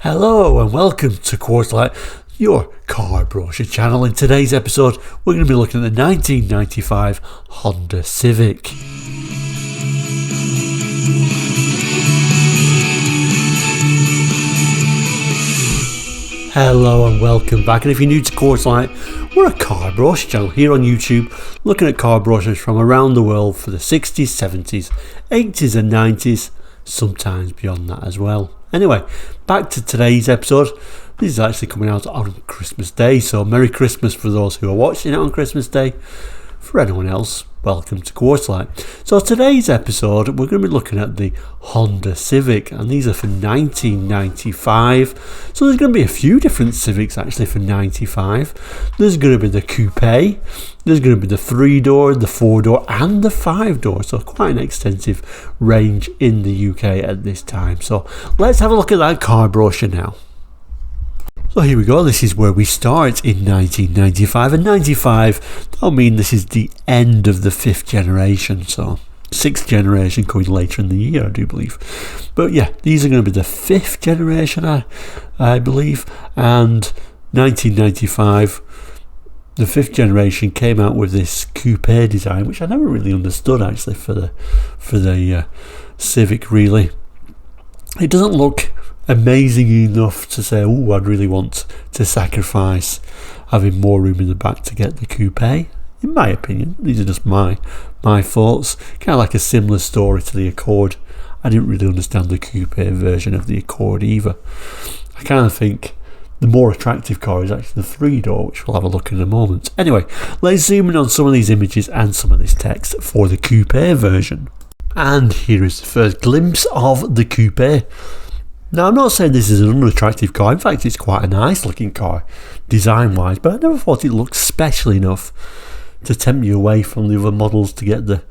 Hello and welcome to Quartzlight, your car brochure channel. In today's episode, we're going to be looking at the 1995 Honda Civic. Hello and welcome back, and if you're new to Quartzlight, we're a car brochure channel here on YouTube, looking at car brochures from around the world for the 60s, 70s, 80s and 90s, sometimes beyond that as well. Anyway, back to today's episode. This is actually coming out on Christmas Day, so Merry Christmas for those who are watching it on Christmas Day. For anyone else, welcome to Quartzlight. So today's episode, we're going to be looking at the Honda Civic, and these are for 1995. So there's going to be a few different Civics actually for 95. There's going to be the Coupe, there's going to be the 3-door, the 4-door and the 5-door. So quite an extensive range in the UK at this time. So let's have a look at that car brochure now. So here we go, this is where we start in 1995, and 95, I mean this is the end of the 5th generation, so 6th generation coming later in the year I do believe. But yeah, these are going to be the 5th generation I believe, and 1995, the 5th generation came out with this coupe design, which I never really understood actually for the Civic really. It doesn't look amazing enough to say, oh, I'd really want to sacrifice having more room in the back to get the coupe. In my opinion, these are just my thoughts. Kind of like a similar story to the Accord. I didn't really understand the coupe version of the Accord either. I kind of think the more attractive car is actually the 3-door, which we'll have a look at in a moment. Anyway, let's zoom in on some of these images and some of this text for the coupe version. And here is the first glimpse of the coupe. Now, I'm not saying this is an unattractive car. In fact, it's quite a nice looking car design wise, but I never thought it looked special enough to tempt you away from the other models to get the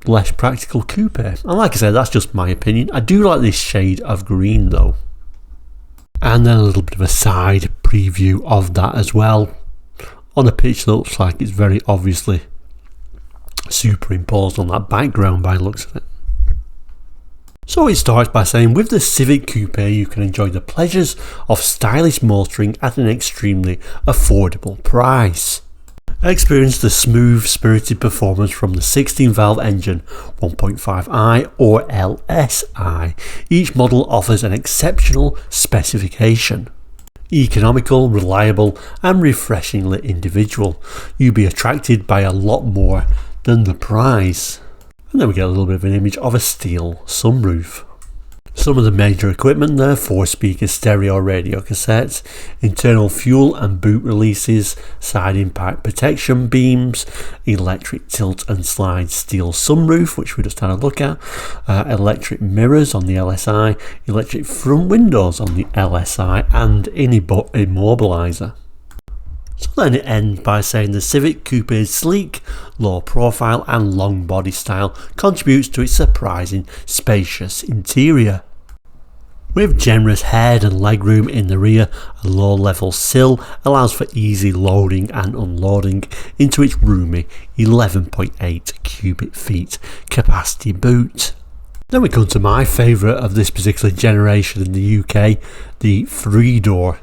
less practical coupe. And like I said, that's just my opinion. I do like this shade of green though. And then a little bit of a side preview of that as well. On a pitch that looks like it's very obviously superimposed on that background by the looks of it. So it starts by saying, with the Civic Coupe you can enjoy the pleasures of stylish motoring at an extremely affordable price. Experience the smooth, spirited performance from the 16-valve engine 1.5i or LSI. Each model offers an exceptional specification. Economical, reliable and refreshingly individual. You'll be attracted by a lot more than the price. And then we get a little bit of an image of a steel sunroof. Some of the major equipment there: 4-speaker stereo radio cassettes, internal fuel and boot releases, side impact protection beams, electric tilt and slide steel sunroof, which we just had a look at, electric mirrors on the LSI, electric front windows on the LSI and an immobiliser. So then it ends by saying the Civic Coupe's sleek, low profile and long body style contributes to its surprising spacious interior. With generous head and legroom in the rear, a low level sill allows for easy loading and unloading into its roomy 11.8 cubic feet capacity boot. Then we come to my favourite of this particular generation in the UK, the 3-door.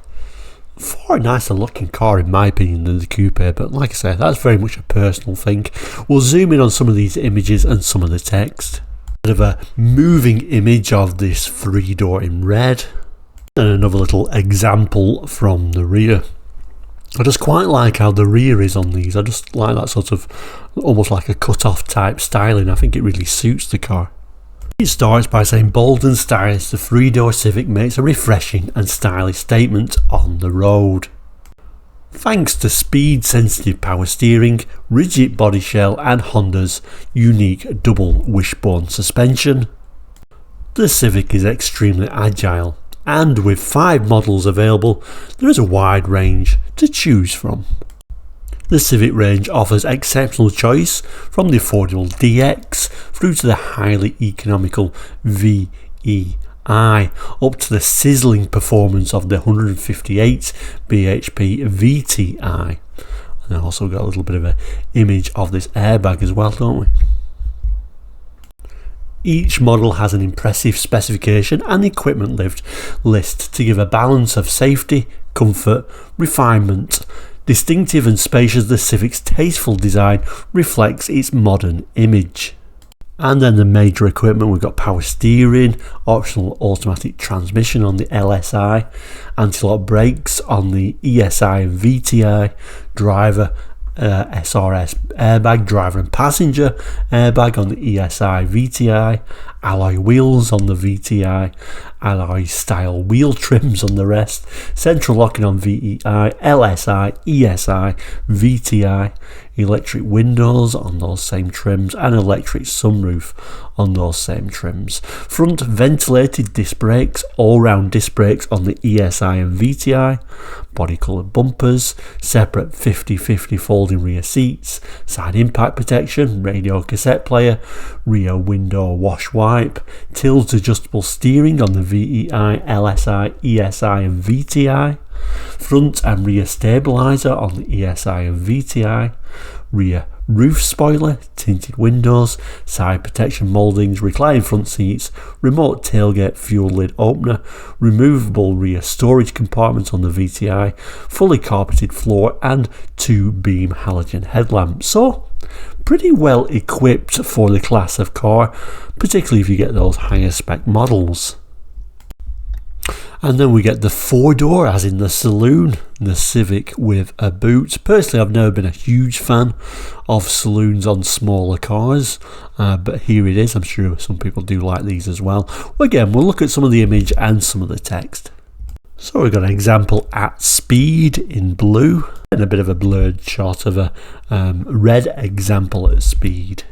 Far nicer looking car in my opinion than the coupe, but like I said, that's very much a personal thing. We'll zoom in on some of these images and some of the text. Bit of a moving image of this 3-door in red, and another little example from the rear. I just quite like how the rear is on these. I just like that sort of almost like a cut-off type styling. I think it really suits the car. It starts by saying, bold and stylish, the 3-door Civic makes a refreshing and stylish statement on the road. Thanks to speed-sensitive power steering, rigid body shell and Honda's unique double wishbone suspension, the Civic is extremely agile, and with 5 models available, there is a wide range to choose from. The Civic range offers exceptional choice from the affordable DX through to the highly economical VEI, up to the sizzling performance of the 158 bhp VTI. And I also got a little bit of an image of this airbag as well, don't we? Each model has an impressive specification and equipment list to give a balance of safety, comfort, refinement. Distinctive and spacious, the Civic's tasteful design reflects its modern image. And then the major equipment, we've got power steering, optional automatic transmission on the LSI, anti-lock brakes on the ESI and VTI, driver SRS airbag, driver and passenger airbag on the ESI ESI, alloy wheels on the VTI, alloy style wheel trims on the rest, central locking on VEI, LSI, ESI, VTI, electric windows on those same trims, and electric sunroof on those same trims. Front ventilated disc brakes, all-round disc brakes on the ESI and VTI, body coloured bumpers, separate 50/50 folding rear seats, side impact protection, radio cassette player, rear window wash wipe, tilt adjustable steering on the VEI, LSI, ESI and VTI, front and rear stabiliser on the ESI and VTI, rear roof spoiler, tinted windows, side protection mouldings, reclining front seats, remote tailgate fuel lid opener, removable rear storage compartments on the VTI, fully carpeted floor and 2-beam halogen headlamps. So pretty well equipped for the class of car, particularly if you get those higher spec models. And then we get the four-door, as in the saloon, the Civic with a boot. Personally, I've never been a huge fan of saloons on smaller cars, but here it is. I'm sure some people do like these as well. Again, we'll look at some of the image and some of the text. So we've got an example at speed in blue, and a bit of a blurred shot of a red example at speed.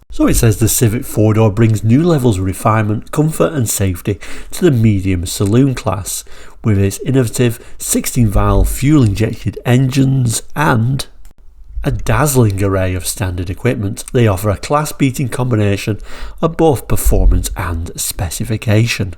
So it says the Civic four-door brings new levels of refinement, comfort and safety to the medium saloon class with its innovative 16-valve fuel-injected engines and a dazzling array of standard equipment. They offer a class-beating combination of both performance and specification.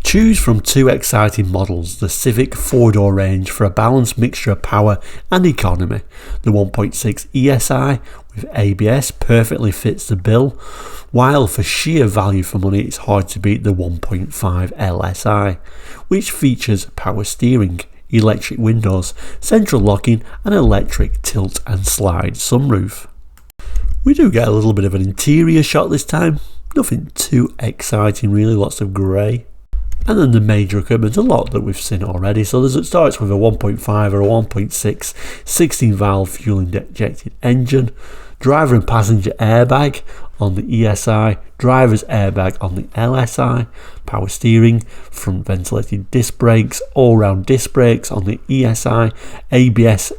Choose from two exciting models, the Civic four-door range for a balanced mixture of power and economy. The 1.6 ESI with ABS perfectly fits the bill, while for sheer value for money it's hard to beat the 1.5 LSI, which features power steering, electric windows, central locking and electric tilt and slide sunroof. We do get a little bit of an interior shot this time, nothing too exciting really, lots of grey. And then the major equipment, a lot that we've seen already. So it starts with a 1.5 or a 1.6 16-valve fuel-injected engine, driver and passenger airbag on the ESI, driver's airbag on the LSI, power steering, front ventilated disc brakes, all-round disc brakes on the ESI, ABS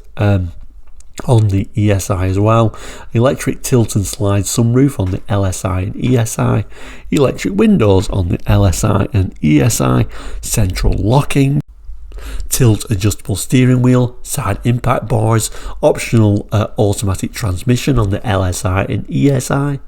on the ESI as well, electric tilt and slide sunroof on the LSI and ESI, electric windows on the LSI and ESI, central locking, tilt adjustable steering wheel, side impact bars, optional automatic transmission on the LSI and ESI,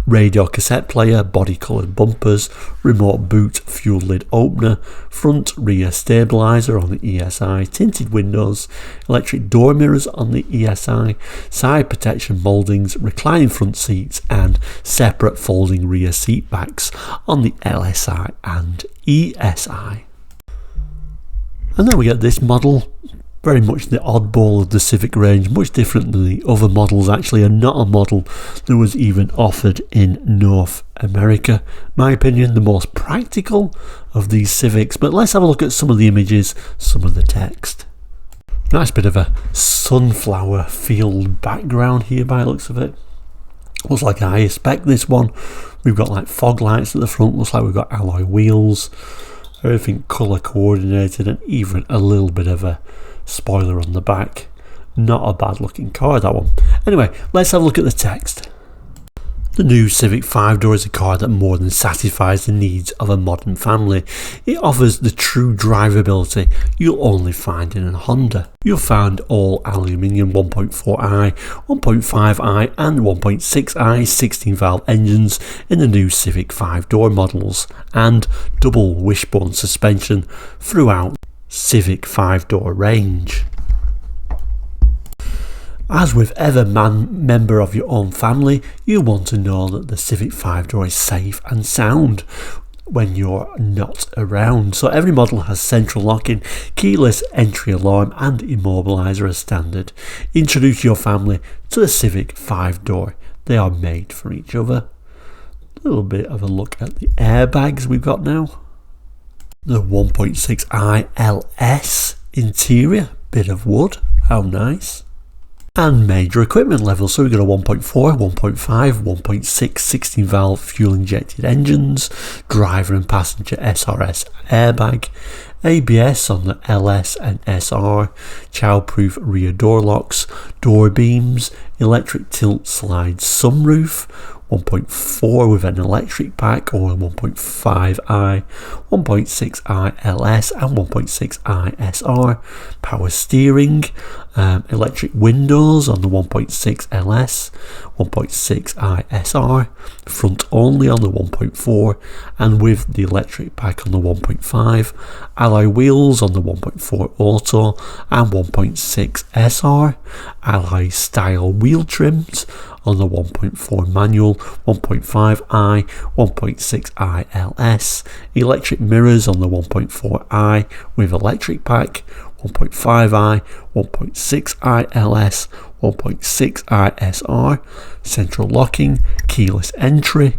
radio cassette player, body coloured bumpers, remote boot fuel lid opener, front rear stabiliser on the ESI, tinted windows, electric door mirrors on the ESI, side protection mouldings, reclining front seats and separate folding rear seat backs on the LSI and ESI. And then we get this model, very much the oddball of the Civic range, much different than the other models actually, and not a model that was even offered in North America. My opinion, the most practical of these Civics, but let's have a look at some of the images, some of the text. Nice bit of a sunflower field background here by the looks of it. Looks like a higher spec this one. We've got like fog lights at the front, looks like we've got alloy wheels. Everything colour coordinated and even a little bit of a spoiler on the back. Not a bad looking car, that one. Anyway, let's have a look at the text. The new Civic Fivedoor is a car that more than satisfies the needs of a modern family. It offers the true drivability you'll only find in a Honda. You'll find all aluminium 1.4i, 1.5i and 1.6i 16-valve engines in the new Civic 5-door models and double wishbone suspension throughout Civic 5-door range. As with every member of your own family, you want to know that the Civic 5-door is safe and sound when you're not around. So every model has central locking, keyless entry alarm and immobiliser as standard. Introduce your family to the Civic 5-door. They are made for each other. A little bit of a look at the airbags we've got now. The 1.6i LS interior, bit of wood, how nice. And major equipment levels, so we've got a 1.4, 1.5, 1.6 16 valve fuel injected engines, driver and passenger SRS airbag, ABS on the LS and SR, child-proof rear door locks, door beams, electric tilt slide sunroof, 1.4 with an electric pack or a 1.5i, 1.6i LS and 1.6i SR, power steering, electric windows on the 1.6 LS, 1.6i SR, front only on the 1.4 and with the electric pack on the 1.5, alloy wheels on the 1.4 auto and 1.6 SR, alloy style wheel trims on the 1.4 manual, 1.5i, 1.6i LS, electric mirrors on the 1.4i with electric pack, 1.5i, 1.6i LS, 1.6i SR, central locking, keyless entry,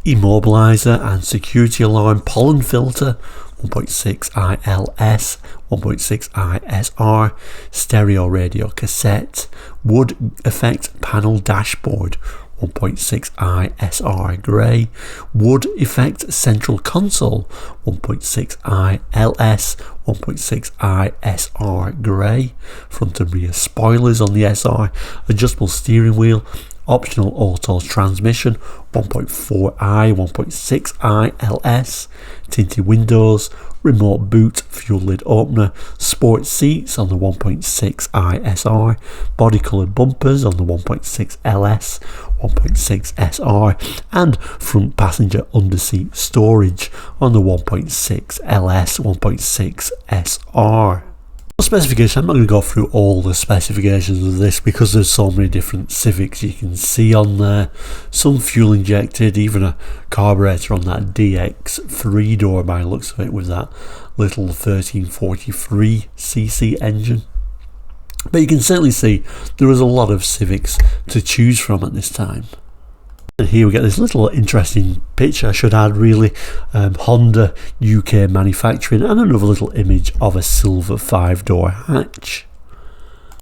immobiliser and security alarm pollen filter, 1.6i LS, 1.6i SR, stereo radio cassette, wood effect panel dashboard, 1.6i SR grey, wood effect central console, 1.6i LS, 1.6i SR grey, front and rear spoilers on the SR, adjustable steering wheel, optional auto transmission, 1.4i, 1.6i LS, tinted windows, remote boot fuel lid opener, sport seats on the 1.6i SR, body coloured bumpers on the 1.6 LS, 1.6 SR and front passenger underseat storage on the 1.6 LS, 1.6 SR. Specification, I'm not going to go through all the specifications of this because there's so many different Civics you can see on there. Some fuel injected, even a carburetor on that DX 3-door by the looks of it with that little 1343cc engine. But you can certainly see there was a lot of Civics to choose from at this time. And here we get this little interesting picture, I should add really, Honda UK manufacturing, and another little image of a silver 5-door hatch.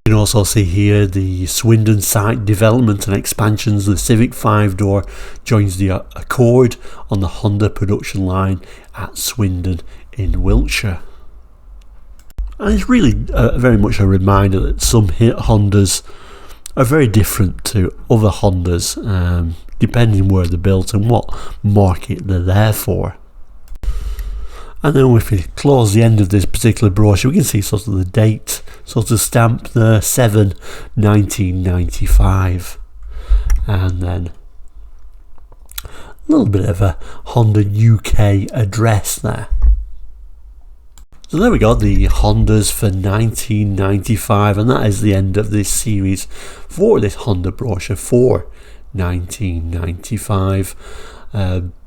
You can also see here the Swindon site development and expansions. The Civic 5-door joins the Accord on the Honda production line at Swindon in Wiltshire. And it's really very much a reminder that some Hondas are very different to other Hondas, depending where they're built and what market they're there for. And then if we close the end of this particular brochure, we can see sort of the date, sort of stamp there, 7/1995, and then a little bit of a Honda UK address there. So there we go, the Hondas for 1995, and that is the end of this series for this Honda brochure for 1995.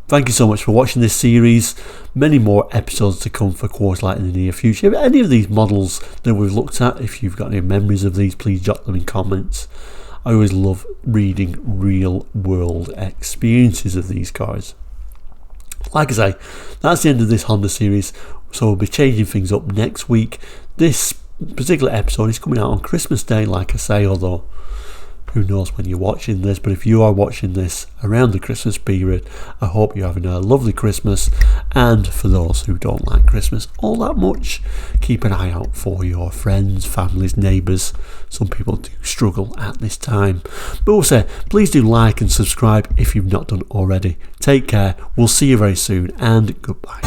Thank you so much for watching this series. Many more episodes to come for Quarterlight in the near future. If any of these models that we've looked at, if you've got any memories of these, please jot them in comments. I always love reading real world experiences of these cars. Like I say, that's the end of this Honda series, so we'll be changing things up next week. This particular episode is coming out on Christmas Day, like I say, although who knows when you're watching this, but if you are watching this around the Christmas period, I hope you're having a lovely Christmas. And for those who don't like Christmas all that much, keep an eye out for your friends, families, neighbours. Some people do struggle at this time. But also, please do like and subscribe if you've not done already. Take care, we'll see you very soon, and goodbye.